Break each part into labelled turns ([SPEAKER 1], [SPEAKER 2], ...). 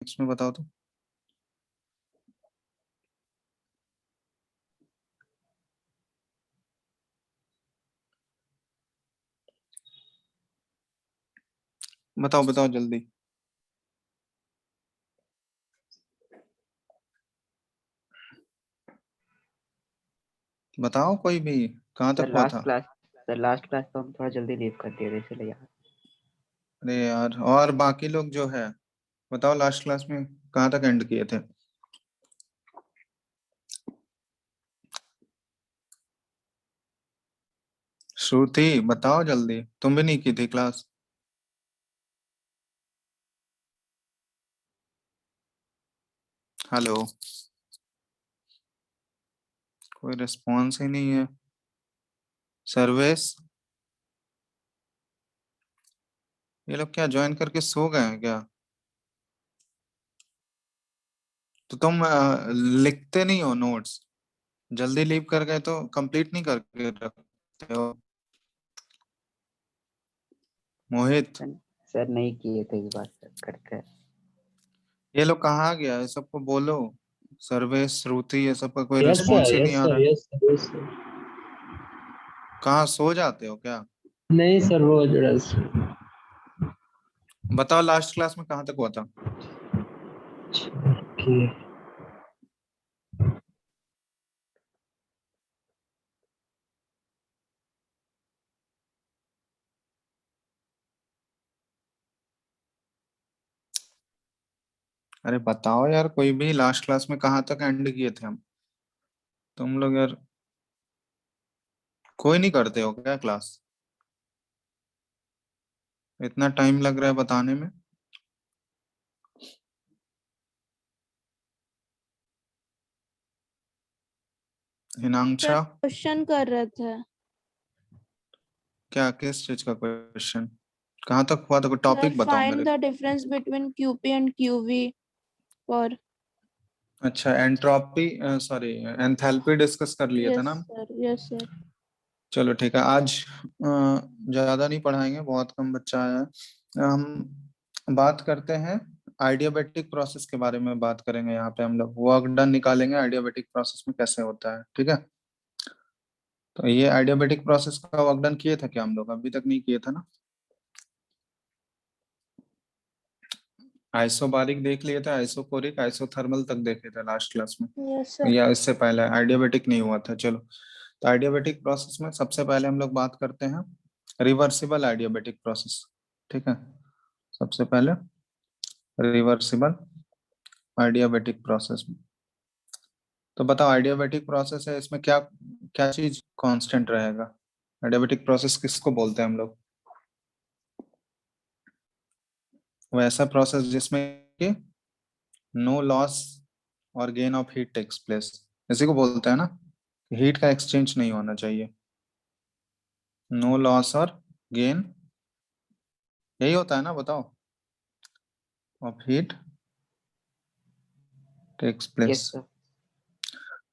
[SPEAKER 1] में बताओ तो। बताओ बताओ जल्दी। बताओ कोई भी। कहाँ
[SPEAKER 2] सर
[SPEAKER 1] तक हुआ था?
[SPEAKER 2] लास्ट क्लास तो हम थोड़ा जल्दी लीव कर दिए थे इसलिए यार।
[SPEAKER 1] अरे यार, और बाकी लोग जो है बताओ लास्ट क्लास में कहाँ तक एंड किए थे? श्रुति बताओ जल्दी, तुम भी नहीं की थी क्लास? हेलो, कोई रिस्पॉन्स ही नहीं है। सर्वेश, ये लोग क्या ज्वाइन करके सो गए हैं क्या? तो तुम लिखते नहीं हो नोट्स? जल्दी लीव कर गए तो कंप्लीट नहीं करके रखते हो? मोहित,
[SPEAKER 2] सर सर नहीं किए थे इस बार सर करके।
[SPEAKER 1] ये लोग कहाँ गया है? सबको बोलो। सर्वेश, श्रुति, ये सब का कोई
[SPEAKER 3] यस
[SPEAKER 1] रिस्पॉन्स
[SPEAKER 3] सर,
[SPEAKER 1] ही नहीं
[SPEAKER 3] यस
[SPEAKER 1] आ
[SPEAKER 3] सर,
[SPEAKER 1] रहा है।
[SPEAKER 3] Yes sir, yes sir.
[SPEAKER 1] कहाँ सो जाते हो क्या?
[SPEAKER 3] नहीं सर, वो जरा सा-
[SPEAKER 1] बताओ लास्ट क्लास में कहाँ तक हुआ था?
[SPEAKER 3] ओके।
[SPEAKER 1] अरे बताओ यार कोई भी, लास्ट क्लास में कहाँ तक एंड किए थे हम? तुम लोग यार कोई नहीं करते हो क्या क्लास? इतना टाइम लग रहा है बताने में।
[SPEAKER 4] सर
[SPEAKER 1] हिनांक्षा,
[SPEAKER 4] क्वेश्चन कर रहे थे।
[SPEAKER 1] क्या किस चीज का क्वेश्चन? कहाँ तक हुआ था? कोई टॉपिक बताओ
[SPEAKER 4] फाइंड
[SPEAKER 1] मेरे
[SPEAKER 4] द
[SPEAKER 1] को।
[SPEAKER 4] Difference between QP and QV for.
[SPEAKER 1] अच्छा, एंट्रोपी, सॉरी, एंथैल्पी डिस्कस कर लिए थे
[SPEAKER 4] यस
[SPEAKER 1] ना?
[SPEAKER 4] Sir, yes sir.
[SPEAKER 1] चलो ठीक है, आज ज्यादा नहीं पढ़ाएंगे, बहुत कम बच्चा आया है। हम बात करते हैं आइडियाबैटिक प्रोसेस के बारे में। बात करेंगे यहाँ पे हम लोग वर्क डन निकालेंगे आइडियाबैटिक प्रोसेस में कैसे होता है, ठीक है? तो ये आइडियाबैटिक प्रोसेस का वर्क डन किए थे क्या हम लोग? अभी तक नहीं किए थे ना? आइसोबारिक देख लिए थे, आइसोकोरिक, आइसोथर्मल तक देखे थे लास्ट क्लास में,
[SPEAKER 4] यस सर।
[SPEAKER 1] या इससे पहले आइडियाबैटिक नहीं हुआ था? चलो, तो आइडियाबैटिक प्रोसेस में सबसे पहले हम लोग बात करते हैं रिवर्सिबल आइडियाबैटिक प्रोसेस, ठीक है? सबसे पहले रिवर्सिबल आइडियाबैटिक प्रोसेस में, तो बताओ आइडियाबैटिक प्रोसेस है, इसमें क्या क्या चीज कांस्टेंट रहेगा? आइडियाबैटिक प्रोसेस किसको बोलते हैं हम लोग? वैसा प्रोसेस जिसमें कि नो लॉस और gain of heat takes place, इसी को बोलते हैं ना? हीट का एक्सचेंज नहीं होना चाहिए। नो लॉस और गेन, यही होता है ना? बताओ, of heat takes place.
[SPEAKER 2] Yes sir.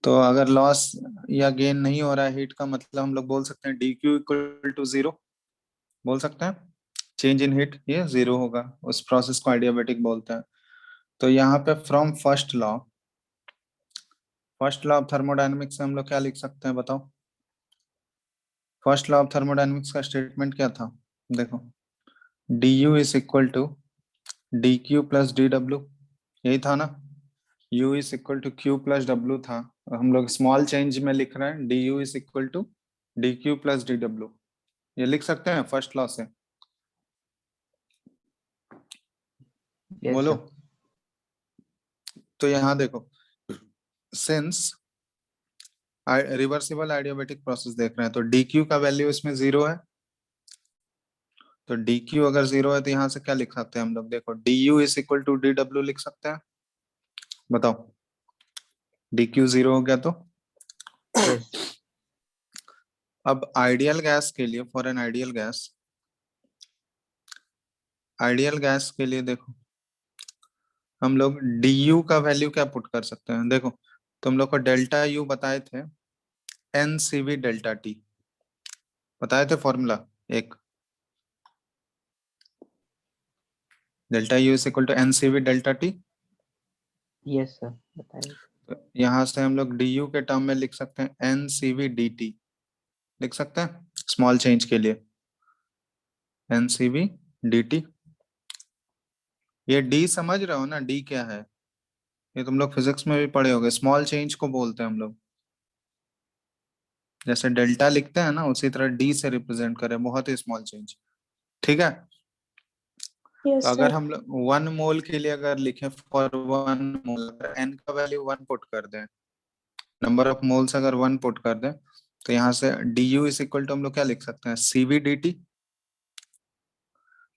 [SPEAKER 1] तो अगर लॉस या गेन नहीं हो रहा है हीट का, मतलब हम लोग बोल सकते हैं D Q equal to zero, बोल सकते हैं। चेंज इन हीट ये जीरो होगा, उस प्रोसेस को आइडियाबैटिक बोलते हैं। तो यहाँ पे from first law of thermodynamics से हम लोग क्या लिख सकते हैं बताओ? फर्स्ट लॉ ऑफ थर्मोडायनेमिक्स का स्टेटमेंट क्या था? देखो, D U is equal to D Q plus D W, यही था ना? u is equal to Q plus W था, और हम लोग स्मॉल चेंज में लिख रहे हैं D U is equal to D Q plus D W, ये लिख सकते हैं फर्स्ट लॉ से?
[SPEAKER 2] यस
[SPEAKER 1] बोलो।
[SPEAKER 2] सर।
[SPEAKER 1] तो यहाँ देखो, सिंस रिवर्सिबल आइडियाबैटिक प्रोसेस देख रहे हैं तो डी क्यू का वैल्यू इसमें जीरो है, तो डी क्यू अगर जीरो है तो यहाँ से क्या लिख सकते हैं हम लोग? देखो, D U is equal to D W लिख सकते हैं? बताओ, डी क्यू जीरो हो गया तो।
[SPEAKER 2] यस।
[SPEAKER 1] अब आइडियल गैस के लिए, फॉर एन आइडियल गैस के लिए देखो, हम लोग डी यू का वैल्यू क्या पुट कर सकते हैं? देखो, तुम लोग को डेल्टा यू बताए थे, N C V delta T बताए थे फॉर्मूला एक, delta U is equal to N C V delta T.
[SPEAKER 2] Yes sir बताइए।
[SPEAKER 1] तो यहाँ से हम लोग डी यू के टर्म में लिख सकते हैं N C V D T, लिख सकते हैं स्मॉल चेंज के लिए N C V D T. ये डी समझ रहे हो ना, डी क्या है? ये तुम लोग फिजिक्स में भी पढ़े होगे, स्मॉल चेंज को बोलते हैं हम लोग। जैसे डेल्टा लिखते हैं ना, उसी तरह डी से रिप्रेजेंट करें, बहुत ही स्मॉल चेंज। ठीक है,
[SPEAKER 4] Yes,
[SPEAKER 1] तो अगर
[SPEAKER 4] sir.
[SPEAKER 1] हम लोग 1 मोल के लिए अगर लिखें फॉर 1 मोल, एन का वैल्यू 1 पुट कर दें, नंबर ऑफ मोल्स अगर 1 पुट कर दें, तो यहाँ से D U is equal to हम लोग क्या लिख सकते हैं, सी वी डी टी।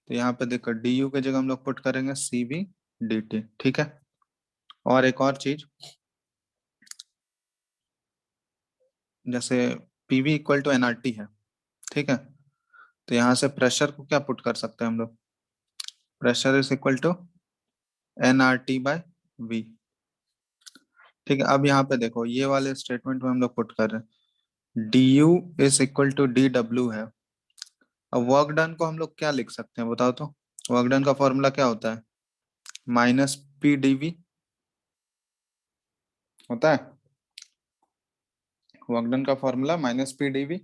[SPEAKER 1] तो यहाँ पे देखो डी यू के जगह हम लोग पुट करेंगे सी वी डी टी। ठीक है, और एक और चीज, जैसे पीवी इक्वल टू एनआरटी है, ठीक है, तो यहाँ से प्रेशर को क्या पुट कर सकते हैं हम लोग, pressure is equal to NRT by V. ठीक है, अब यहाँ पे देखो ये वाले स्टेटमेंट में हम लोग पुट कर रहे हैं D U is equal to D W है। अब वर्क डन को हम लोग क्या लिख सकते हैं बताओ तो? वर्क डन का फॉर्मूला क्या होता है, माइनस पी डीवी होता है। वर्क डन का फॉर्मूला माइनस पी डीवी,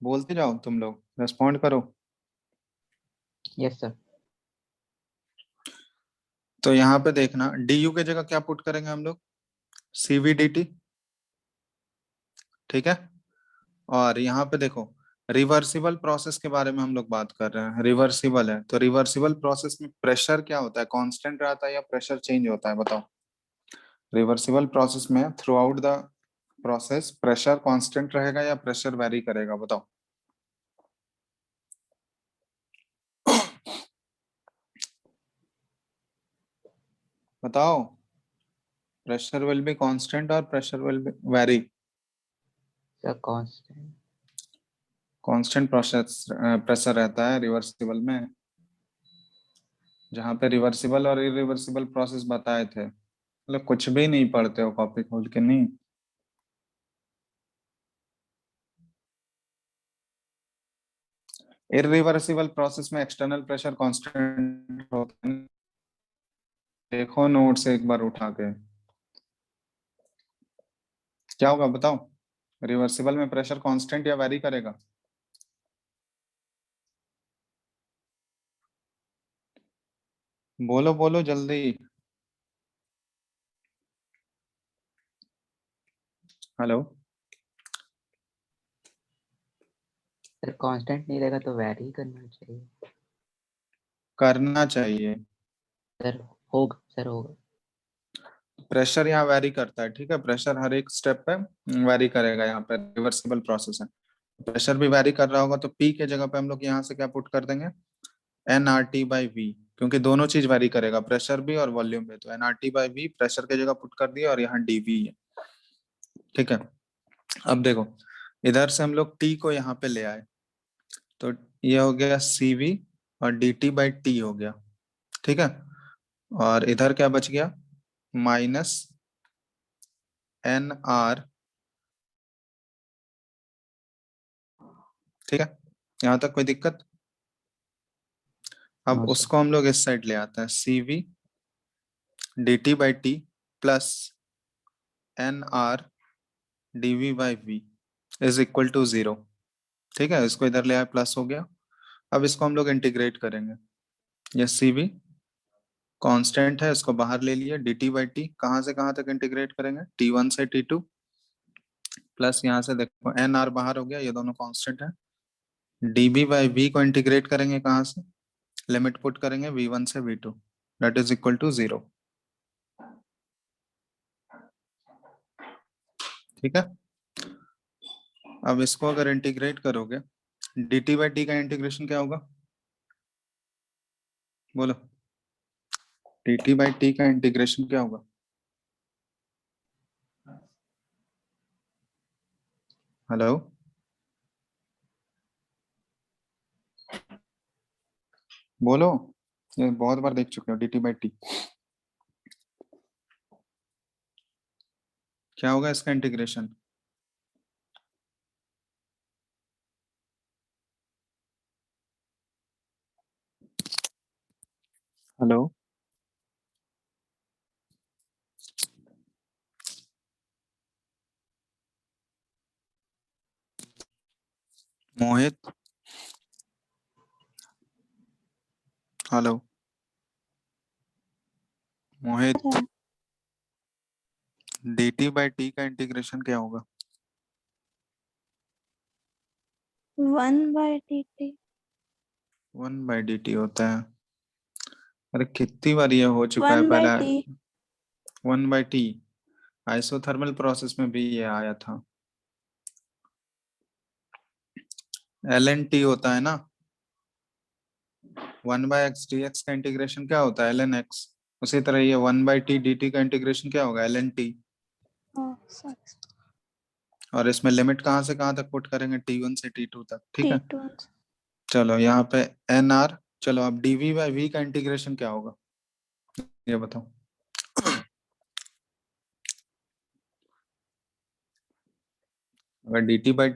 [SPEAKER 1] बोलते जाओ तुम लोग, रेस्पॉन्ड करो।
[SPEAKER 2] Yes sir.
[SPEAKER 1] तो यहाँ पे देखना डी यू के जगह क्या पुट करेंगे हम लोग, सीवीडीटी। ठीक है, और यहाँ पे देखो रिवर्सिबल प्रोसेस के बारे में हम लोग बात कर रहे हैं, रिवर्सिबल है, तो रिवर्सिबल प्रोसेस में प्रेशर क्या होता है, कांस्टेंट रहता है या प्रेशर चेंज होता है बताओ? रिवर्सिबल प्रोसेस में through out the process pressure constant रहेगा या प्रेशर वेरी करेगा बताओ? बताओ, प्रेशर विल बी कांस्टेंट और pressure will be very?
[SPEAKER 2] Sir constant.
[SPEAKER 1] Constant process pressure रहता है रिवर्सिबल में, जहाँ पे रिवर्सिबल और इरिवर्सिबल प्रोसेस बताए थे। मतलब कुछ भी नहीं पढ़ते हो कॉपी खोल के, नहीं। इरिवर्सिबल प्रोसेस में एक्सटर्नल प्रेशर कांस्टेंट होता है, देखो नोट से एक बार उठा के, क्या होगा बताओ? रिवर्सिबल में प्रेशर कांस्टेंट या वेरी करेगा? बोलो बोलो जल्दी। हेलो,
[SPEAKER 2] सर कांस्टेंट नहीं रहेगा तो वैरी करना चाहिए।
[SPEAKER 1] करना चाहिए।
[SPEAKER 2] सर होगा, सर होगा।
[SPEAKER 1] प्रेशर यहाँ वेरी करता है, ठीक है, प्रेशर हर एक स्टेप पे वेरी करेगा, यहाँ पे रिवर्सिबल प्रोसेस है, प्रेशर भी वेरी कर रहा होगा, तो पी के जगह पे हम लोग यहाँ से क्या पुट कर देंगे, N R T by V, क्योंकि दोनों चीज वेरी करेगा, प्रेशर भी और वॉल्यूम भी, तो N R T by V pressure के जगह पुट कर दिया और यहाँ डी वी है। ठीक है, अब देखो इधर से हम लोग टी को यहाँ पे ले आए, तो ये हो गया सी वी और डी टी बाई टी हो गया। ठीक है, और इधर क्या बच गया, माइनस एन आर। ठीक है, यहाँ तक कोई दिक्कत? अब
[SPEAKER 2] नो सर।
[SPEAKER 1] उसको हम लोग इस साइड ले आते हैं, C V D T by T plus N R D V by V is equal to 0। ठीक है, इसको इधर ले आए, प्लस हो गया। अब इसको हम लोग इंटीग्रेट करेंगे, ये सी वी कॉन्स्टेंट है, इसको बाहर ले लिए, डी टी बाई टी कहाँ से कहाँ तक इंटीग्रेट करेंगे, T1 से T2, प्लस यहाँ से देखो एन आर बाहर हो गया, ये दोनों कांस्टेंट है, डी बी बाई वी को इंटीग्रेट करेंगे कहाँ से, लिमिट पुट करेंगे V1 से V2, that is equal to 0। ठीक है, अब इसको अगर इंटीग्रेट करोगे, डी टी बाई टी का इंटीग्रेशन क्या होगा, बोलो? डी टी बाई टी का इंटीग्रेशन क्या होगा? हेलो, बोलो, ये बहुत बार देख चुके हो, डी टी बाई टी क्या होगा इसका इंटीग्रेशन? हेलो, मोहित। हेलो मोहित,
[SPEAKER 4] है
[SPEAKER 1] dt बाई टी का इंटीग्रेशन क्या होगा?
[SPEAKER 4] 1/dt
[SPEAKER 1] 1/dt होता है। अरे कितनी बार ये हो चुका है, पहला
[SPEAKER 4] 1/t
[SPEAKER 1] 1/t। आइसोथर्मल प्रोसेस में भी ये आया था। ln t होता है ना, 1/x dx का इंटीग्रेशन क्या होता है? ln x। उसी तरह ये 1/t dt का इंटीग्रेशन क्या होगा? ln t।
[SPEAKER 4] sorry
[SPEAKER 1] और इसमें लिमिट कहाँ से कहाँ तक पुट करेंगे? t1 से t2 तक, ठीक है।
[SPEAKER 4] t2
[SPEAKER 1] चलो यहाँ पे nr। चलो अब dv बाई v का इंटीग्रेशन क्या होगा, ये बताओ। अगर dt बाई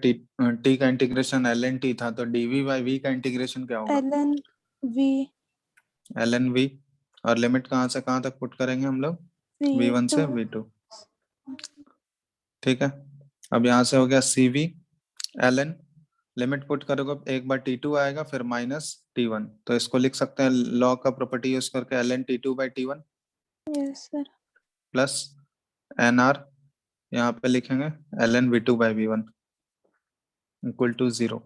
[SPEAKER 1] t का इंटीग्रेशन ln t था, तो dv बाई v का इंटीग्रेशन क्या होगा?
[SPEAKER 4] ln v
[SPEAKER 1] ln v। और लिमिट कहाँ से कहाँ तक पुट करेंगे हम लोग? v1 से
[SPEAKER 4] v2
[SPEAKER 1] v2, ठीक है। अब यहाँ से हो गया cv ln, लिमिट पुट करोगे एक बार t2 आएगा, फिर माइनस t1, तो इसको लिख सकते हैं लॉ का प्रॉपर्टी यूज करके ln t2 by t1
[SPEAKER 4] yes sir
[SPEAKER 1] plus nr, यहाँ पे लिखेंगे ln v2 by v1 equal to 0,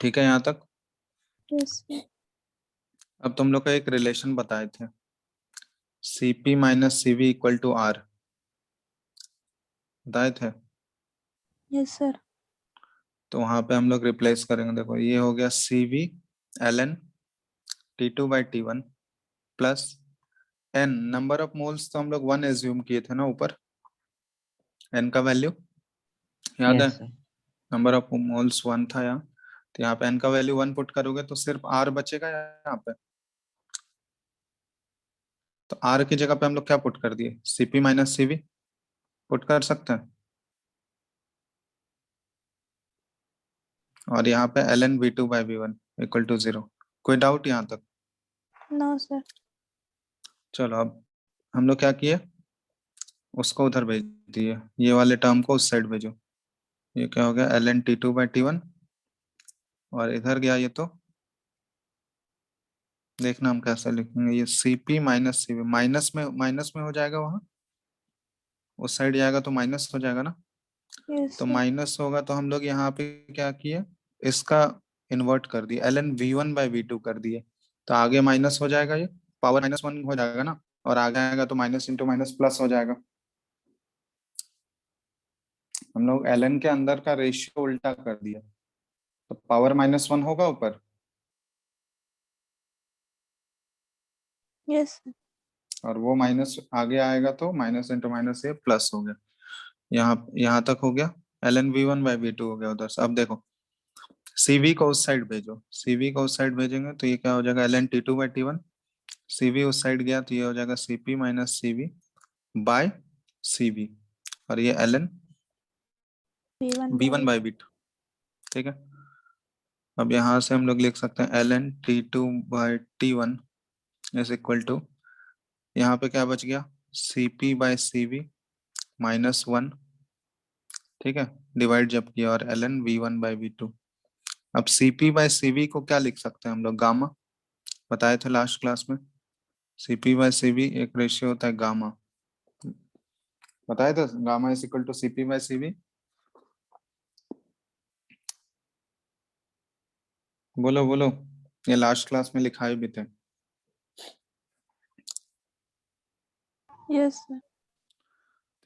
[SPEAKER 1] ठीक है यहाँ तक।
[SPEAKER 4] yes sir
[SPEAKER 1] अब तुम लोग को एक रिलेशन बताए थे, cp minus cv equal to r, बताए थे।
[SPEAKER 4] yes sir
[SPEAKER 1] तो वहां पे हम लोग रिप्लेस करेंगे। देखो ये हो गया cv ln t2 by t1 plus n, number of moles तो हम लोग 1 एज्यूम किए थे ना ऊपर, n का वैल्यू याद है?
[SPEAKER 2] Yes sir.
[SPEAKER 1] Number of moles 1 था यहाँ, तो यहाँ पे n का वैल्यू 1 पुट करोगे तो सिर्फ r बचेगा यहाँ पे। तो r की जगह पे हम लोग क्या पुट कर दिए? cp माइनस cv पुट कर सकते हैं। और यहाँ पे ln v2 by v1 equal to 0। कोई डाउट यहाँ तक?
[SPEAKER 4] no sir
[SPEAKER 1] चलो अब हम लोग क्या किए, उसको उधर भेज दिए, ये वाले टर्म को उस साइड भेजो। ये क्या हो गया? ln t2 बाई t1, और इधर गया ये, तो देखना हम कैसे लिखेंगे। ये cp माइनस cv, माइनस में हो जाएगा, वहां उस साइड जाएगा तो माइनस हो जाएगा ना।
[SPEAKER 4] yes
[SPEAKER 1] तो
[SPEAKER 4] sir
[SPEAKER 1] माइनस होगा तो हम लोग यहाँ पे क्या किए, इसका इन्वर्ट कर दिए, ln v1 बाई v2 कर दिए, तो आगे माइनस हो जाएगा, ये पावर -1 हो जाएगा ना, और आगे आएगा तो माइनस इंटू माइनस प्लस हो जाएगा। हम लोग ln के अंदर का रेशियो उल्टा कर दिया, तो पावर -1 होगा ऊपर,
[SPEAKER 4] yes sir
[SPEAKER 1] और वो माइनस आगे आएगा तो माइनस इंटू माइनस ये प्लस हो गया। यहाँ तक हो गया। ln v1 बाई v2 हो गया उधर से। अब देखो cv को उस साइड भेजो, cv को उस साइड भेजेंगे तो ये क्या हो जाएगा? ln t2 by t1, cv उस साइड गया तो ये हो जाएगा cp minus cv by cv, और ये ln v1 बाई v2, ठीक है। अब यहाँ से हम लोग लिख सकते हैं ln t2 by t1 is equal to, यहाँ पे क्या बच गया? cp बाई cv -1, ठीक है, डिवाइड जब किया, और ln v1 बाई v2। अब cp बाई cv को क्या लिख सकते हैं हम लोग? गामा, बताए थे लास्ट क्लास में। cp बाई cv एक रेशियो होता है गामा, बताया था, gamma is equal to cp by cv। बोलो बोलो, ये लास्ट क्लास में लिखाए भी थे।
[SPEAKER 4] yes sir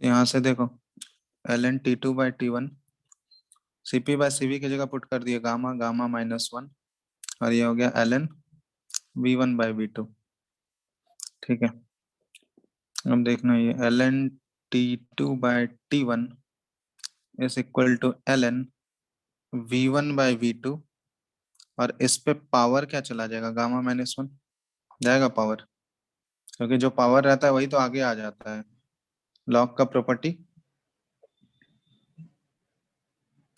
[SPEAKER 1] तो यहाँ से देखो ln t2 by t1, cp by cv की जगह पुट कर दिए गामा, गामा -1, और ये हो गया ln v1 बाई v2, ठीक है। अब देखना ये ln t2 by t1 is equal to ln v1 by v2, और इस पे पावर क्या चला जाएगा? गामा -1 जाएगा पावर, क्योंकि जो पावर रहता है वही तो आगे आ जाता है, लॉग का प्रॉपर्टी,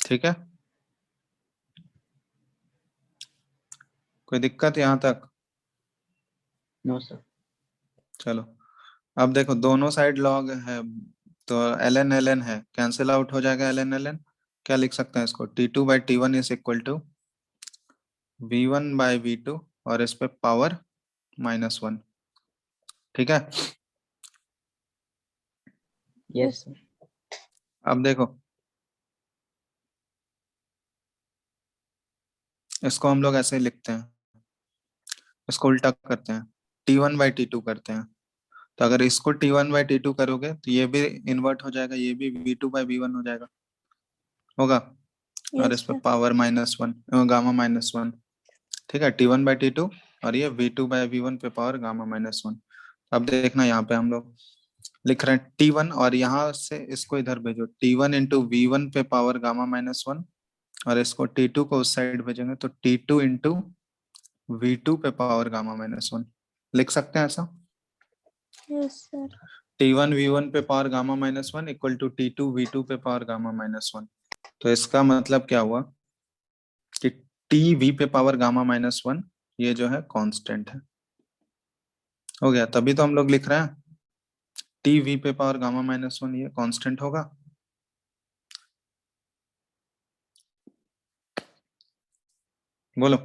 [SPEAKER 1] ठीक है। कोई दिक्कत यहाँ तक?
[SPEAKER 2] No sir.
[SPEAKER 1] चलो अब देखो दोनों साइड लॉग है तो ln ln है, कैंसिल आउट हो जाएगा ln ln। क्या लिख सकते हैं इसको, T2 by T1 is equal to V1 by V2 और इस पे पावर -1। ठीक है,
[SPEAKER 2] यस सर।
[SPEAKER 1] अब देखो इसको हम लोग ऐसे लिखते हैं, इसको उल्टा करते हैं, T1 बाई T2 करते हैं। तो अगर इसको T1 बाई T2 करोगे तो ये भी इन्वर्ट हो जाएगा, ये भी V2 बाई V1 हो जाएगा, होगा। और
[SPEAKER 4] Yes,
[SPEAKER 1] इस पे
[SPEAKER 4] sir.
[SPEAKER 1] Power -1 gamma -1। ठीक है, T1 बाई T2 और ये V2 बाई V1 पे पावर गामा -1। अब देखना यहाँ पे हम लोग लिख रहे हैं T1 और यहाँ से इसको इधर भेजो, T1 इंटू V1 पे पावर गामा -1 और इसको T2 को उस साइड भेजेंगे तो T2 इंटू V2 पे पावर गामा -1 लिख सकते हैं ऐसा।
[SPEAKER 4] Yes, sir.
[SPEAKER 1] T1 V1 पे power gamma -1 equal to T2 V2 पे पावर गामा -1। तो इसका मतलब क्या हुआ कि TV पे पावर गामा -1 ये जो है कांस्टेंट है, हो गया। तभी तो हम लोग लिख रहे हैं TV पे पावर गामा -1 ये कांस्टेंट होगा। बोलो।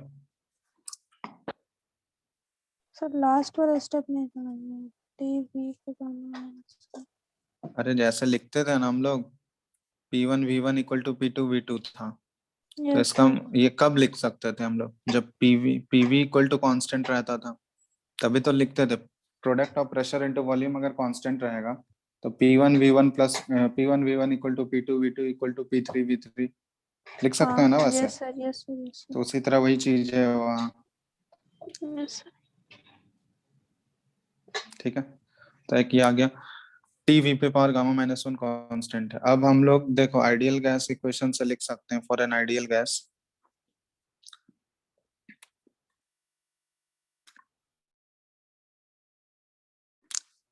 [SPEAKER 4] Sir, last वाला step नहीं समझ में। TV पे करना है।
[SPEAKER 1] अरे जैसे लिखते थे ना हम लोग, P1 V1 equal to P2 V2 था, तो
[SPEAKER 4] Yes,
[SPEAKER 1] इसका
[SPEAKER 4] sir.
[SPEAKER 1] ये कब लिख सकते थे हम लोग, जब PV इक्वल टू कांस्टेंट रहता था, तभी तो लिखते थे। Product of pressure into volume अगर कांस्टेंट रहेगा तो P1 V1 plus P1 V1 equal to P2 V2 equal to P3 V3 लिख सकते हैं ना वैसे।
[SPEAKER 4] Yes, sir. Yes, sir. Yes, sir.
[SPEAKER 1] तो उसी तरह वही चीज है वहाँ।
[SPEAKER 4] Yes, sir.
[SPEAKER 1] ठीक है, तो एक ये आ गया, टीवी पे पावर गामा -1 कांस्टेंट है। अब हम लोग देखो आइडियल गैस इक्वेशन से लिख सकते हैं for an ideal gas.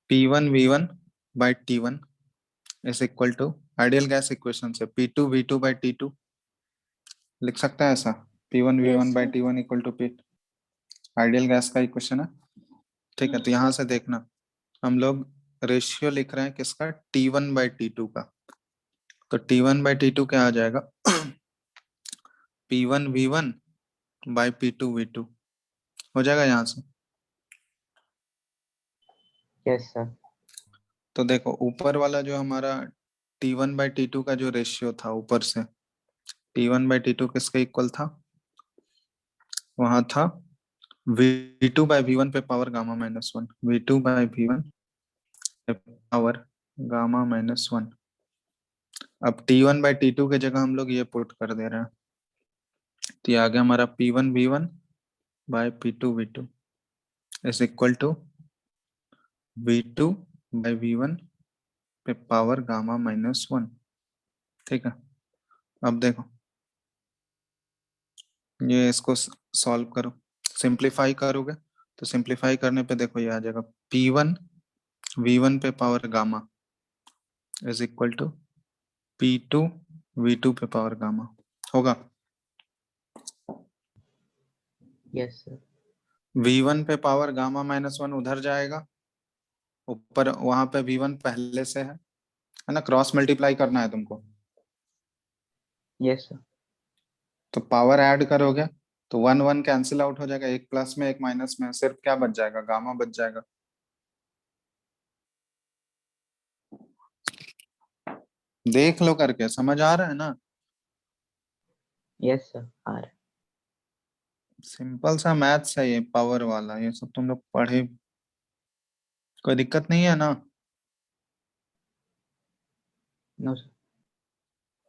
[SPEAKER 1] P1 V1 by T1 is equal to ideal gas equation से P2 V2 बाई T2 लिख सकते हैं ऐसा। P1
[SPEAKER 4] Yes,
[SPEAKER 1] V1 by
[SPEAKER 4] sir.
[SPEAKER 1] T1 equal to P ideal gas का इक्वेशन है। ठीक है, तो
[SPEAKER 4] Yes,
[SPEAKER 1] यहाँ
[SPEAKER 4] sir.
[SPEAKER 1] से देखना हम लोग रेशियो लिख रहे हैं किसका, T1 बाई T2 का। तो T1 बाई T2 क्या आ जाएगा P1 V1 by P2 V2 हो जाएगा यहाँ से।
[SPEAKER 2] Yes sir.
[SPEAKER 1] तो देखो ऊपर वाला जो हमारा T1 बाई T2 का जो रेशियो था ऊपर से, T1 बाई T2 किसके इक्वल था, वहां था V2 बाई V1 पे power gamma -1, V2 by V1 पे पावर गामा -1। अब T1 बाई T2 के जगह हम लोग ये पुट कर दे रहे हैं, तो ये आ गया हमारा P1 V1 by P2 V2 is equal to V2 by V1 पे पावर गामा -1। ठीक है, अब देखो ये इसको सॉल्व करो, सिंप्लीफाई करोगे तो सिंप्लीफाई करने पे देखो ये आ जाएगा P1 V1 पे power gamma is equal to P2 V2 पे पावर गामा, होगा।
[SPEAKER 2] Yes sir.
[SPEAKER 1] V1 पे पावर गामा -1 उधर जाएगा, ऊपर वहां पे V1 पहले से है ना, क्रॉस मल्टीप्लाई करना है तुमको।
[SPEAKER 2] Yes sir.
[SPEAKER 1] तो पावर ऐड करोगे तो 1 1 कैंसिल आउट हो जाएगा, एक प्लस में एक माइनस में, सिर्फ क्या बच जाएगा, गामा बच जाएगा। देख लो करके, समझ आ रहा है ना।
[SPEAKER 2] यस सर आ रहा है।
[SPEAKER 1] सिंपल सा मैथ्स है ये, पावर वाला, ये सब तुम लोग पढ़े, कोई दिक्कत नहीं है ना।
[SPEAKER 2] No sir.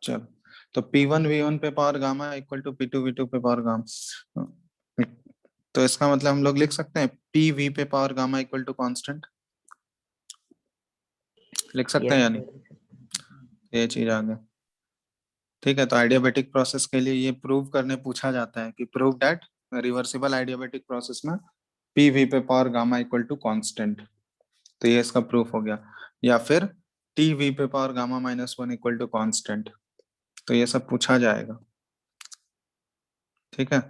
[SPEAKER 1] चलो, तो P1 V1 पे power gamma equal to P2 V2 पे पावर गामा, तो इसका मतलब हम लोग लिख सकते हैं PV पे power gamma equal to constant, लिख सकते हैं
[SPEAKER 2] यस
[SPEAKER 1] यानी
[SPEAKER 2] सर।
[SPEAKER 1] ये चीज आ गया। ठीक है, तो आइडियाबैटिक प्रोसेस के लिए ये प्रूव करने पूछा जाता है कि prove that reversible adiabatic process में PV पे power gamma equal to constant, तो ये इसका प्रूफ हो गया। या फिर TV पे power gamma -1 equal to constant, तो ये सब पूछा जाएगा। ठीक है,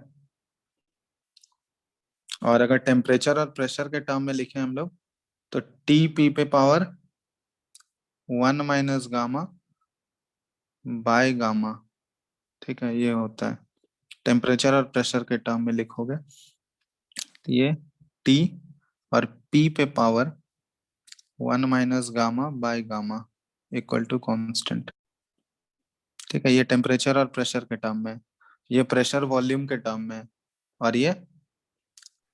[SPEAKER 1] और अगर टेम्परेचर और प्रेशर के टर्म में लिखे हम लोग तो टी पी पे power 1 minus gamma by gamma, ठीक है, ये होता है टेम्परेचर और प्रेशर के टर्म में लिखोगे तो ये टी और पी पे power 1 minus gamma by gamma equal to constant, ठीक है। ये टेम्परेचर और प्रेशर के टर्म में, ये प्रेशर वॉल्यूम के टर्म में, और ये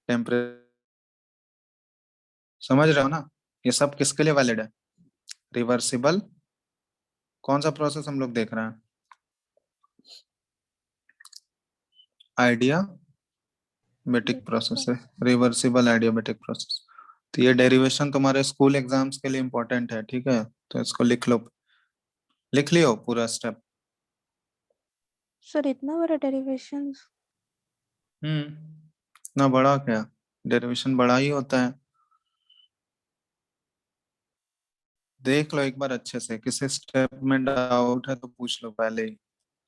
[SPEAKER 1] टेम्परेचर, समझ रहे हो ना। ये सब किसके लिए वैलिड है? रिवर्सिबल, कौन सा प्रोसेस हम लोग देख रहे हैं? आइडियाबैटिक प्रोसेस है, रिवर्सिबल आइडियाबैटिक प्रोसेस। तो ये डेरिवेशन तुम्हारे स्कूल एग्जाम्स के लिए इंपॉर्टेंट है, ठीक है, तो इसको लिख लो, लिख लियो पूरा स्टेप।
[SPEAKER 4] सर इतना बड़ा डेरिवेशन?
[SPEAKER 1] इतना बड़ा क्या, डेरिवेशन बड़ा ही होता है। देख लो एक बार अच्छे से, किसी स्टेप में डाउट है तो पूछ लो पहले ही,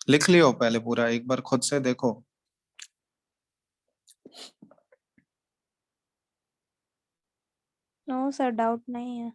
[SPEAKER 1] लिख लियो पहले पूरा, एक बार खुद से देखो।
[SPEAKER 4] नो सर, डाउट नहीं है।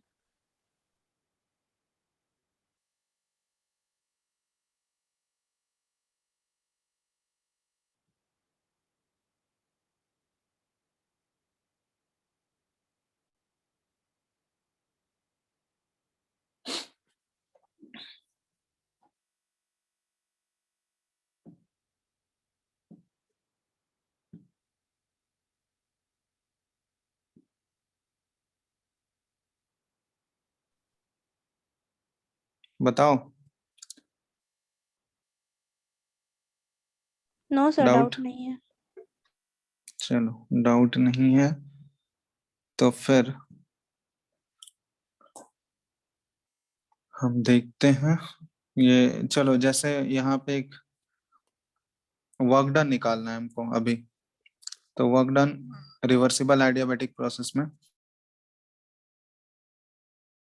[SPEAKER 1] बताओ।
[SPEAKER 4] No sir,
[SPEAKER 1] doubt?
[SPEAKER 4] डाउट नहीं है।
[SPEAKER 1] चलो डाउट नहीं है तो फिर हम देखते हैं। ये चलो, जैसे यहाँ पे एक वर्क डन निकालना है हमको अभी, तो work done reversible adiabatic process में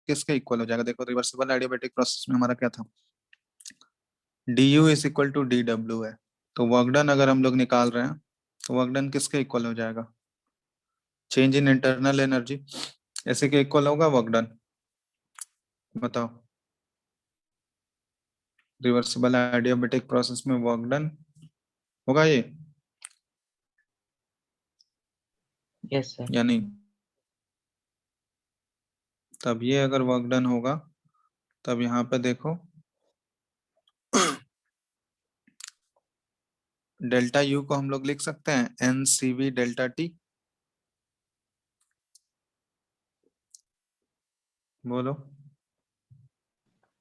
[SPEAKER 1] किसके इक्वल हो जाएगा? देखो रिवर्सिबल आइडियाबैटिक प्रोसेस में हमारा क्या था, du is equal to dw है, तो वर्क डन अगर हम लोग निकाल रहे हैं तो वर्क डन किसके इक्वल हो जाएगा? चेंज इन इंटरनल एनर्जी, ऐसे के इक्वल होगा वर्क डन, बताओ। रिवर्सिबल आइडियाबैटिक प्रोसेस में वर्क डन होगा ये
[SPEAKER 2] यस सर।
[SPEAKER 1] या नहीं? तब ये अगर वर्क डन होगा तब यहाँ पे देखो डेल्टा यू को हम लोग लिख सकते हैं N C V delta T, बोलो।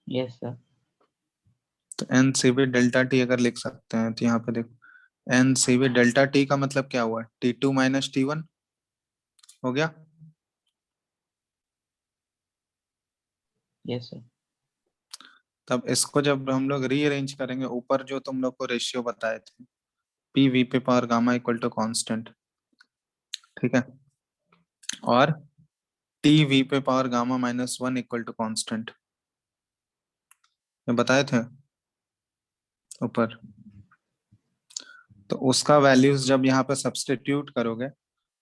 [SPEAKER 2] Yes sir.
[SPEAKER 1] तो N C V delta T अगर लिख सकते हैं तो यहाँ पे देखो N C V delta T का मतलब क्या हुआ, T two minus T one हो गया।
[SPEAKER 2] Yes sir.
[SPEAKER 1] तब इसको जब हम लोग रीअरेंज करेंगे, ऊपर जो तुम लोग को रेशियो बताए थे पी वी पे power gamma equal to constant, ठीक है, और टी वी पे power gamma minus one equal to constant, ये बताए थे ऊपर। तो उसका वैल्यूज जब यहाँ पे सब्स्टिट्यूट करोगे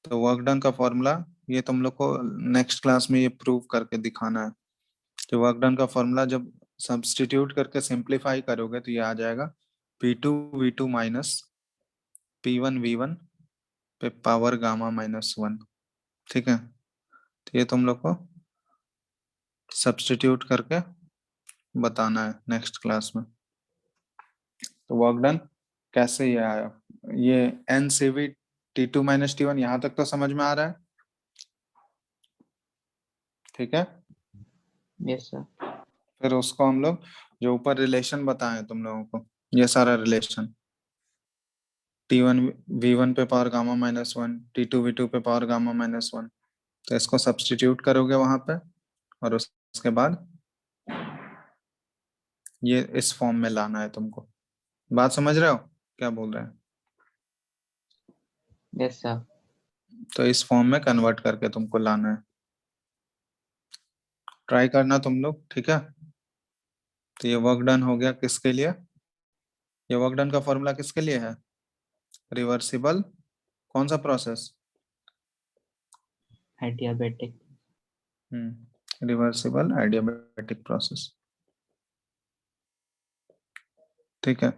[SPEAKER 1] तो वर्क डन का फॉर्मूला, ये तुम लोग को नेक्स्ट क्लास में ये प्रूव करके दिखाना है कि वर्क डन का फॉर्मूला जब सब्स्टिट्यूट करके सिंप्लीफाई करोगे तो ये आ जाएगा P2V2 माइनस P1V1 पे पावर गामा माइनस वन, ठीक है। तो ये तुम लोग को सब्स्टिट्यूट करके बताना है नेक्स्ट क्लास में। तो वर्क डन कैसे ये आया, ये N C V T two minus T one, यहाँ तक तो समझ में आ रहा है, ठीक है।
[SPEAKER 2] Yes sir.
[SPEAKER 1] फिर उसको हम लोग जो ऊपर रिलेशन बताए तुम लोगों को, ये सारा relation T one V one पे power gamma minus one, T V two पे पावर गामा माइनस वन, तो इसको सब्स्टिट्यूट करोगे वहां पे, और उसके बाद ये इस फॉर्म में लाना है तुमको। बात समझ रहे हो क्या बोल रहे हैं?
[SPEAKER 2] Yes sir.
[SPEAKER 1] तो इस फॉर्म में कन्वर्ट करके तुमको लाना है, ट्राई करना तुम लोग, ठीक है। तो ये वर्क डन हो गया किसके लिए, ये वर्क डन का फॉर्मूला किसके लिए है? रिवर्सिबल कौन सा process?
[SPEAKER 2] Adiabatic.
[SPEAKER 1] Reversible adiabatic process. ठीक है।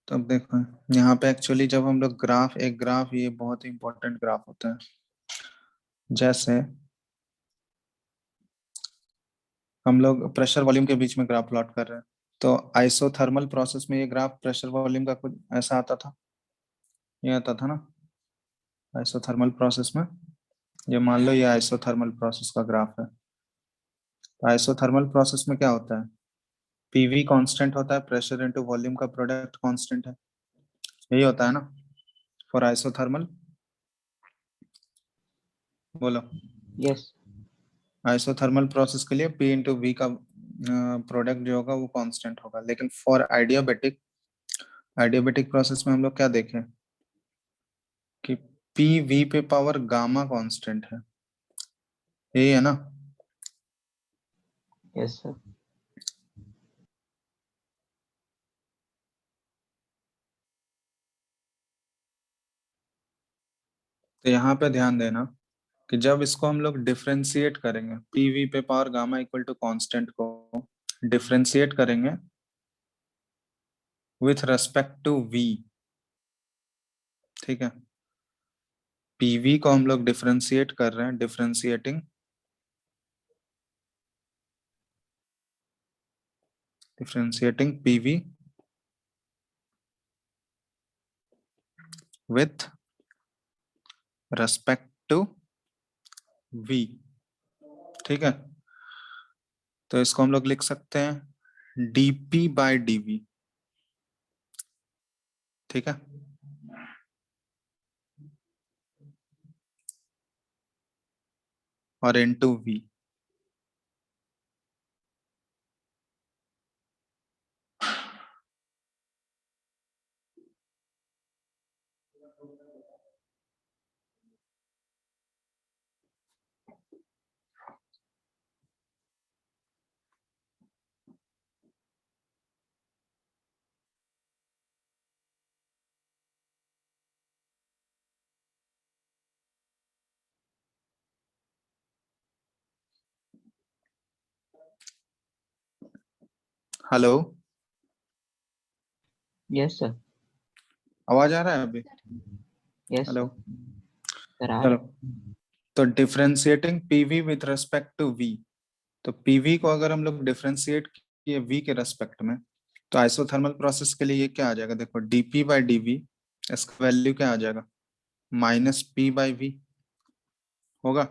[SPEAKER 1] तो अब देखो यहाँ पे एक्चुअली जब हम लोग एक ग्राफ ये बहुत ही इंपॉर्टेंट ग्राफ होता है। जैसे हम लोग प्रेशर वॉल्यूम के बीच में ग्राफ प्लॉट कर रहे हैं, तो आइसोथर्मल प्रोसेस में ये ग्राफ प्रेशर वॉल्यूम का कुछ ऐसा आता था, ये आता था ना आइसोथर्मल प्रोसेस में। ये मान लो ये आइसोथर्मल प्रोसेस का ग्राफ है। तो आइसोथर्मल प्रोसेस में क्या होता है, पीवी कांस्टेंट होता है, प्रेशर इनटू वॉल्यूम का प्रोडक्ट कांस्टेंट है, यही होता है ना फॉर आइसोथर्मल। बोलो।
[SPEAKER 2] यस।
[SPEAKER 1] आइसोथर्मल प्रोसेस के लिए पी इंटू वी का प्रोडक्ट जो होगा वो कांस्टेंट होगा। लेकिन फॉर आइडियाबेटिक प्रोसेस में हम लोग क्या देखें कि पी वी पे पावर गामा कांस्टेंट है, यही है ना।
[SPEAKER 2] Yes sir.
[SPEAKER 1] तो यहाँ पे ध्यान देना कि जब इसको हम लोग डिफरेंशिएट करेंगे, पी वी पे power gamma equal to constant को डिफरेंशिएट करेंगे विथ रेस्पेक्ट टू वी, ठीक है। पीवी को हम लोग डिफरेंशिएट कर रहे हैं, differentiating PV with respect to V, ठीक है। तो इसको हम लोग लिख सकते हैं डीपी बाय डीवी, ठीक है। और into V. Hello,
[SPEAKER 2] yes sir.
[SPEAKER 1] आवाज आ रहा है अभी?
[SPEAKER 2] यस
[SPEAKER 1] हेलो,
[SPEAKER 2] सर आ
[SPEAKER 1] चलो।
[SPEAKER 2] रहा।
[SPEAKER 1] तो differentiating PV with respect to V, तो पीवी को अगर हम लोग डिफरेंशिएट किए वी के रेस्पेक्ट में, तो आइसोथर्मल प्रोसेस के लिए ये क्या आ जाएगा, देखो डीपी बाय डीवी, इसका वैल्यू क्या आ जाएगा, माइनस पी बाय वी होगा।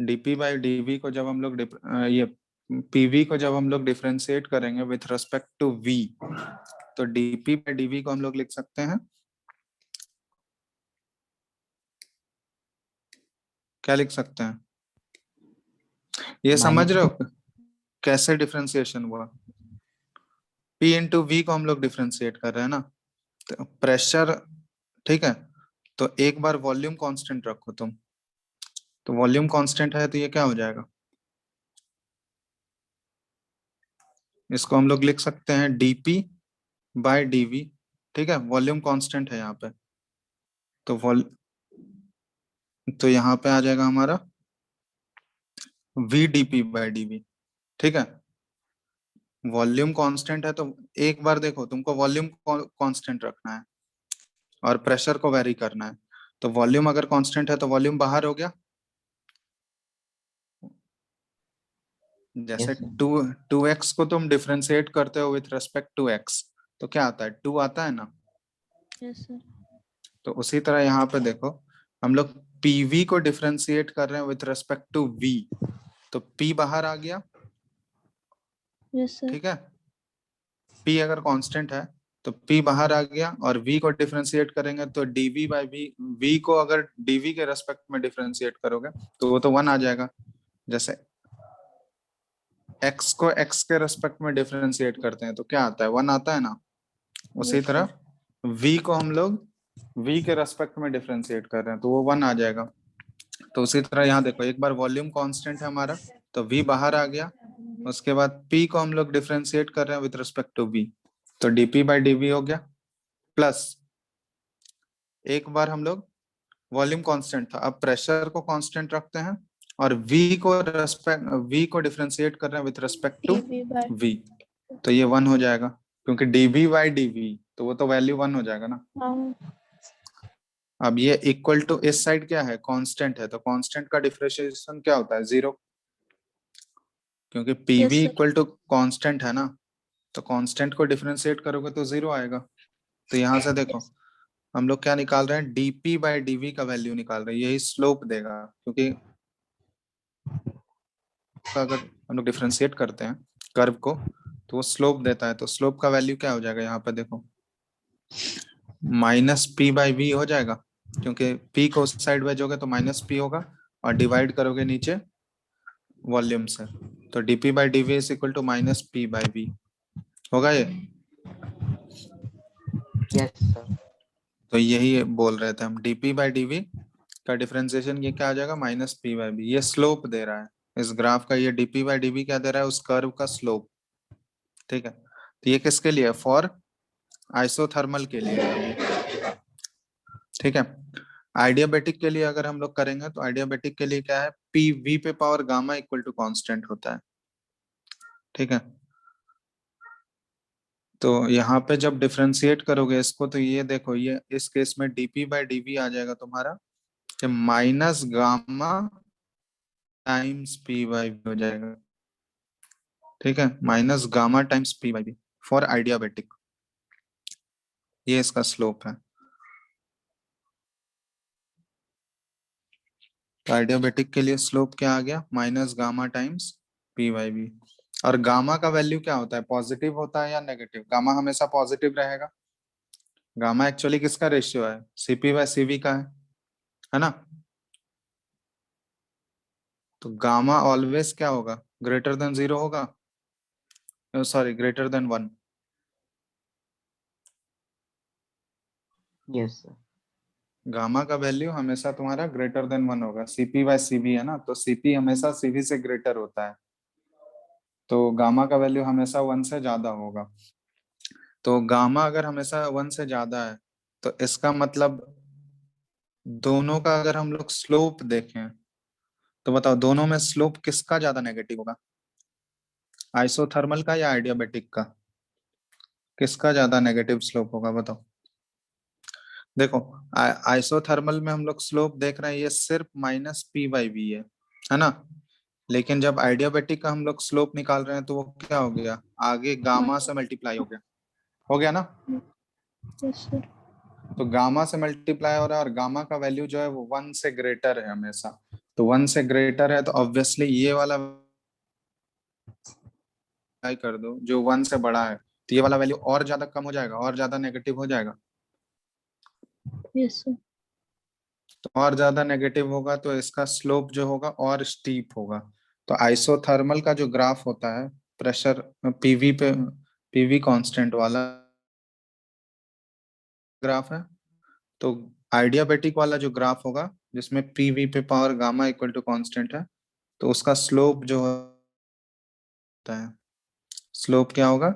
[SPEAKER 1] डीपी बाय डीवी को जब हम लोग ये पीवी को जब हम लोग डिफरेंशिएट करेंगे विथ रेस्पेक्ट टू वी, तो डीपी बाय डीवी को हम लोग लिख सकते हैं, क्या लिख सकते हैं, ये समझ रहे हो कैसे डिफरेंशिएशन हुआ। पी इंटू वी को हम लोग डिफरेंशिएट कर रहे हैं ना, तो प्रेशर, ठीक है। तो एक बार वॉल्यूम कांस्टेंट रखो तुम, तो वॉल्यूम कांस्टेंट है तो ये क्या हो जाएगा, इसको हम लोग लिख सकते हैं डीपी बाय डीवी, ठीक है। वॉल्यूम कांस्टेंट है यहाँ पे, तो यहाँ पे आ जाएगा हमारा वी डीपी बाय डीवी, ठीक है। वॉल्यूम कांस्टेंट है तो एक बार देखो तुमको वॉल्यूम कांस्टेंट रखना है और प्रेशर को वेरी करना है। तो वॉल्यूम अगर कांस्टेंट है तो वॉल्यूम बाहर हो गया, जैसे
[SPEAKER 2] Yes, sir.
[SPEAKER 1] टू एक्स को तुम डिफरेंशिएट करते हो विथ रेस्पेक्ट टू एक्स, तो क्या आता है, 2 आता है ना।
[SPEAKER 4] Yes sir.
[SPEAKER 1] तो उसी तरह यहाँ पे देखो हम लोग पीवी को डिफरेंशिएट कर रहे हैं विथ रेस्पेक्ट टू वी, तो पी बाहर आ गया,
[SPEAKER 4] यस सर।
[SPEAKER 1] ठीक है। पी अगर कांस्टेंट है तो पी बाहर आ गया, और v को डिफरेंशिएट करेंगे तो dv बाय v, v को अगर dv के रेस्पेक्ट में डिफरेंशिएट करोगे तो वो तो 1 आ जाएगा। जैसे x को x के रेस्पेक्ट में डिफरेंशिएट करते हैं तो क्या आता है, 1 आता है ना। उसी
[SPEAKER 4] Yes,
[SPEAKER 1] तरह v को हम लोग v के रेस्पेक्ट में डिफरेंशिएट कर रहे हैं तो वो 1 आ जाएगा। तो उसी तरह यहाँ देखो एक बार वॉल्यूम कांस्टेंट है हमारा तो v बाहर आ गया, उसके बाद p को हम लोग डिफरेंशिएट कर रहे हैं विद रिस्पेक्ट टू v, तो dp बाई dv हो गया, प्लस एक बार हम लोग वॉल्यूम कांस्टेंट था, अब प्रेशर को कांस्टेंट रखते हैं और v को डिफरेंशिएट कर रहे हैं with respect to
[SPEAKER 4] dv by
[SPEAKER 1] v, तो ये 1 हो जाएगा क्योंकि dv बाई dv, तो वो तो वैल्यू 1 हो जाएगा ना।
[SPEAKER 4] हाँ
[SPEAKER 1] अब ये इक्वल टू इस साइड क्या है, कांस्टेंट है, तो कांस्टेंट का डिफरेंशिएशन क्या होता है, 0, क्योंकि
[SPEAKER 4] yes
[SPEAKER 1] pv
[SPEAKER 4] sir
[SPEAKER 1] equal to constant है ना, तो कांस्टेंट को डिफरेंशिएट करोगे तो 0 आएगा। तो यहाँ से देखो हम लोग क्या निकाल रहे हैं, dp बाई dv का वैल्यू निकाल रहे हैं, यही स्लोप देगा, क्योंकि अगर हम लोग डिफरेंशिएट करते हैं कर्व को तो वो स्लोप देता है, तो स्लोप का वैल्यू क्या हो जाएगा, यहाँ पे देखो माइनस पी बाई वी हो जाएगा, क्योंकि p को उस साइड भेजोगे तो माइनस p होगा और डिवाइड करोगे नीचे वॉल्यूम से, तो dp by dv is equal to minus p by v होगा ये।
[SPEAKER 2] Yes sir.
[SPEAKER 1] तो यही बोल रहे थे हम, dp बाई dv का डिफरेंशिएशन ये क्या आ जाएगा, माइनस p बाई v, ये स्लोप दे रहा है इस ग्राफ का, ये dp बाई dv क्या दे रहा है, उस कर्व का स्लोप। ठीक है, तो ये किसके लिए, फॉर आइसोथर्मल के लिए है अभी। ठीक है, आइडियाबैटिक के लिए अगर हम लोग करेंगे तो आइडियाबैटिक के लिए क्या है, पी वी पे power gamma equal to constant होता है। ठीक है, तो यहाँ पे जब डिफरेंशिएट करोगे इसको तो ये देखो, ये इस केस में dp बाई dv आ जाएगा तुम्हारा कि minus gamma times p by v हो जाएगा। ठीक है, minus gamma times p by v for adiabatic, ये इसका स्लोप है। तो आइडियाबैटिक के लिए स्लोप क्या आ गया, minus gamma times p by v। और गामा का वैल्यू क्या होता है, पॉजिटिव होता है या नेगेटिव, गामा हमेशा पॉजिटिव रहेगा। गामा एक्चुअली किसका रेशियो है, cp बाई cv का है ना। तो गामा ऑलवेज क्या होगा, ग्रेटर देन 0 होगा, sorry greater than 1।
[SPEAKER 2] Yes sir.
[SPEAKER 1] Gamma का वैल्यू हमेशा तुम्हारा ग्रेटर देन 1 होगा, cp बाई cv है ना, तो cp हमेशा cv से ग्रेटर होता है, तो गामा का वैल्यू हमेशा 1 से ज्यादा होगा। तो गामा अगर हमेशा 1 से ज्यादा है तो इसका मतलब दोनों का अगर हम लोग स्लोप देखें तो बताओ दोनों में स्लोप किसका ज्यादा नेगेटिव होगा, आइसोथर्मल का या आइडियाबैटिक का, किसका ज्यादा नेगेटिव स्लोप होगा बताओ। देखो आइसोथर्मल में हम लोग स्लोप देख रहे हैं, ये सिर्फ माइनस पी बाई वी है ना, लेकिन जब आइडियाबैटिक का हम लोग स्लोप निकाल रहे हैं तो वो क्या हो गया, आगे गामा से मल्टीप्लाई हो गया ना।
[SPEAKER 4] yes sir
[SPEAKER 1] तो गामा से मल्टीप्लाई हो रहा है और गामा का वैल्यू जो है वो 1 से ग्रेटर है हमेशा, तो 1 से ग्रेटर है तो ऑब्वियसली ये वाला कर दो जो 1 से बड़ा है, तो ये वाला वैल्यू और ज्यादा कम हो जाएगा, और ज्यादा नेगेटिव हो जाएगा।
[SPEAKER 4] yes sir
[SPEAKER 1] तो और ज्यादा नेगेटिव होगा तो इसका स्लोप जो होगा और स्टीप होगा। तो आइसोथर्मल का जो ग्राफ होता है प्रेशर पीवी पे, पीवी कांस्टेंट वाला ग्राफ है, तो आइडियाबैटिक वाला जो ग्राफ होगा जिसमें पीवी पे power gamma equal to constant है, तो उसका स्लोप जो होता है, स्लोप क्या होगा,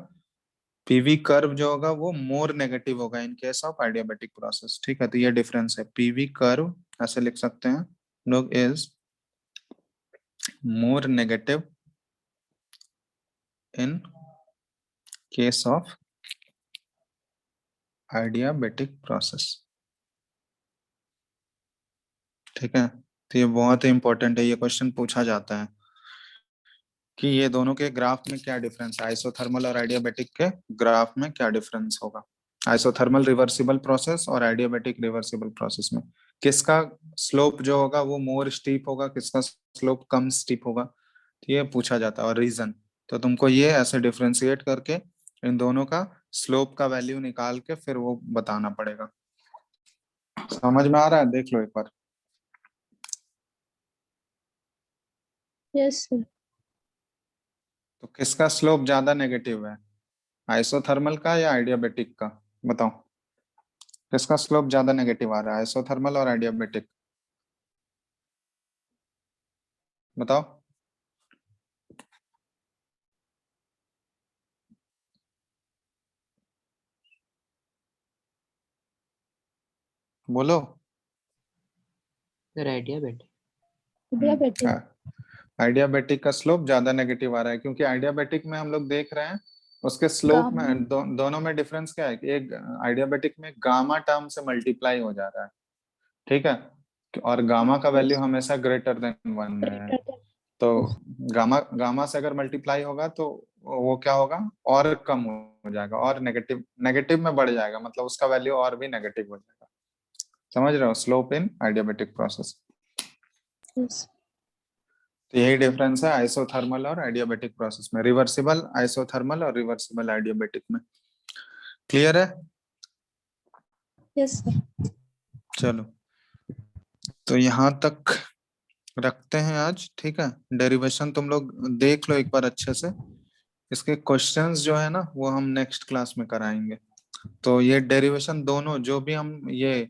[SPEAKER 1] पीवी कर्व जो होगा वो मोर नेगेटिव होगा इन केस ऑफ आइडियाबैटिक प्रोसेस। ठीक है, तो ये डिफरेंस है, पीवी कर्व ऐसे लिख सकते हैं लोग, is more negative in case of adiabatic process। ठीक है, तो ये बहुत ही इंपॉर्टेंट है, ये क्वेश्चन पूछा जाता है कि ये दोनों के ग्राफ में क्या डिफरेंस है, आइसोथर्मल और आइडियाबैटिक के ग्राफ में क्या डिफरेंस होगा, आइसोथर्मल रिवर्सिबल प्रोसेस और आइडियाबैटिक रिवर्सिबल प्रोसेस में किसका स्लोप जो होगा वो मोर स्टीप होगा, किसका स्लोप कम स्टीप होगा, तो ये पूछा जाता है। और रीजन तो तुमको ये ऐसे डिफ्रेंशिएट करके इन दोनों का स्लोप का वैल्यू निकाल के फिर वो बताना पड़ेगा। समझ में आ रहा है, देख लो एक बार।
[SPEAKER 4] yes sir
[SPEAKER 1] तो किसका स्लोप ज्यादा नेगेटिव है, आइसोथर्मल का या आइडियाबैटिक का, बताओ किसका स्लोप ज्यादा नेगेटिव आ रहा है, आइसोथर्मल और आइडियाबैटिक, बताओ। बोलो।
[SPEAKER 2] Sir adiabatic.
[SPEAKER 1] आइडियाबेटिक का स्लोप ज्यादा नेगेटिव आ रहा है, क्योंकि आइडियाबेटिक में हम लोग देख रहे हैं उसके स्लोप में दोनों में डिफरेंस क्या है कि एक आइडियाबेटिक में गामा टर्म से मल्टीप्लाई हो जा रहा है, ठीक है, और गामा का वैल्यू हमेशा ग्रेटर देन 1 है। तो गामा गामा से अगर मल्टीप्लाई होगा तो वो क्या होगा, और कम हो जाएगा, और नेगेटिव नेगेटिव में बढ़ जाएगा, मतलब उसका वैल्यू और भी नेगेटिव हो जाएगा। समझ रहे हो, स्लोप इन आइडियाबेटिक प्रोसेस। तो यही डिफरेंस है आइसोथर्मल और आइडियाबेटिक प्रोसेस में, रिवर्सिबल आइसोथर्मल और रिवर्सिबल आइडियाबेटिक में। क्लियर है?
[SPEAKER 4] Yes sir.
[SPEAKER 1] चलो तो यहाँ तक रखते हैं आज, ठीक है। डेरिवेशन तुम लोग देख लो एक बार अच्छे से, इसके क्वेश्चंस जो है ना वो हम नेक्स्ट क्लास में कराएंगे। तो ये डेरिवेशन दोनों जो भी हम ये,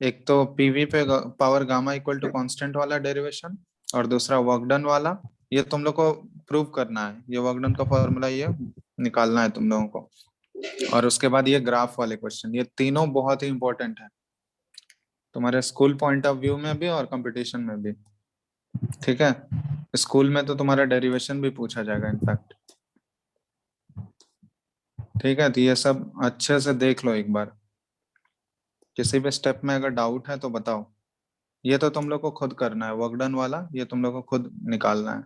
[SPEAKER 1] एक तो पीवी पे power gamma equal to constant वाला डेरिवेशन, और दूसरा वर्क डन वाला, ये तुम लोग को प्रूव करना है। ये वर्क डन का फॉर्मूला ये निकालना है तुम लोगों को, और उसके बाद ये ग्राफ वाले क्वेश्चन, ये तीनों बहुत ही इंपॉर्टेंट है तुम्हारे स्कूल पॉइंट ऑफ व्यू में भी और कंपटीशन में भी, ठीक है। स्कूल में तो तुम्हारा डेरिवेशन भी पूछा जाएगा इनफैक्ट, ठीक है। तो ये सब अच्छे से देख लो एक बार, किसी भी स्टेप में अगर डाउट है तो बताओ। ये तो तुम लोग को खुद करना है, वर्क डन वाला ये तुम लोग को खुद निकालना है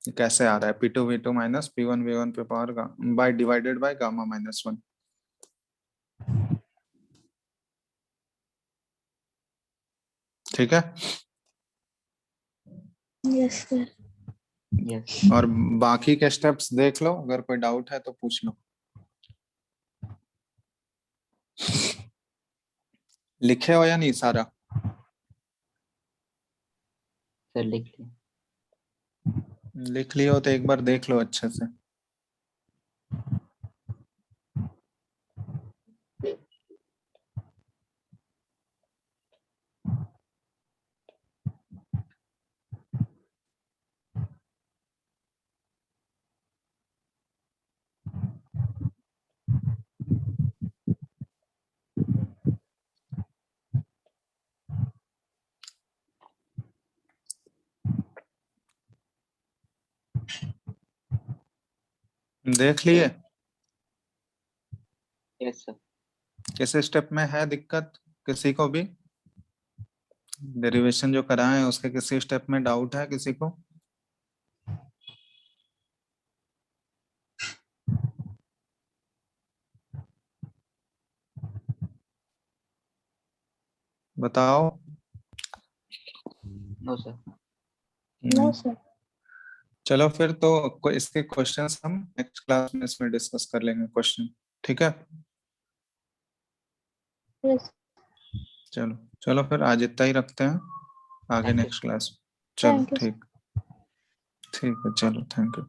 [SPEAKER 1] कि कैसे आ रहा है P2V2 माइनस P1V1 पे power by divided by gamma minus 1, ठीक है।
[SPEAKER 4] Yes sir.
[SPEAKER 2] यस।
[SPEAKER 1] और बाकी के स्टेप्स देख लो, अगर कोई डाउट है तो पूछ लो। लिखे हो या नहीं सारा?
[SPEAKER 2] सर लिख लिया।
[SPEAKER 1] लिख लियो तो एक बार देख लो अच्छे से। देख लिए?
[SPEAKER 2] Yes sir.
[SPEAKER 1] किस स्टेप में है दिक्कत किसी को भी? डेरिवेशन जो कराए हैं उसके किसी स्टेप में डाउट है किसी को? बताओ।
[SPEAKER 2] No sir.
[SPEAKER 4] No sir.
[SPEAKER 1] चलो फिर तो इसके क्वेश्चंस हम नेक्स्ट क्लास में इसमें डिस्कस कर लेंगे क्वेश्चन, ठीक है।
[SPEAKER 4] यस।
[SPEAKER 1] चलो चलो फिर आज इतना ही रखते हैं, आगे
[SPEAKER 2] Thank you.
[SPEAKER 1] Next class. चलो
[SPEAKER 4] थैंक यू।
[SPEAKER 1] ठीक, ठीक है, चलो थैंक यू।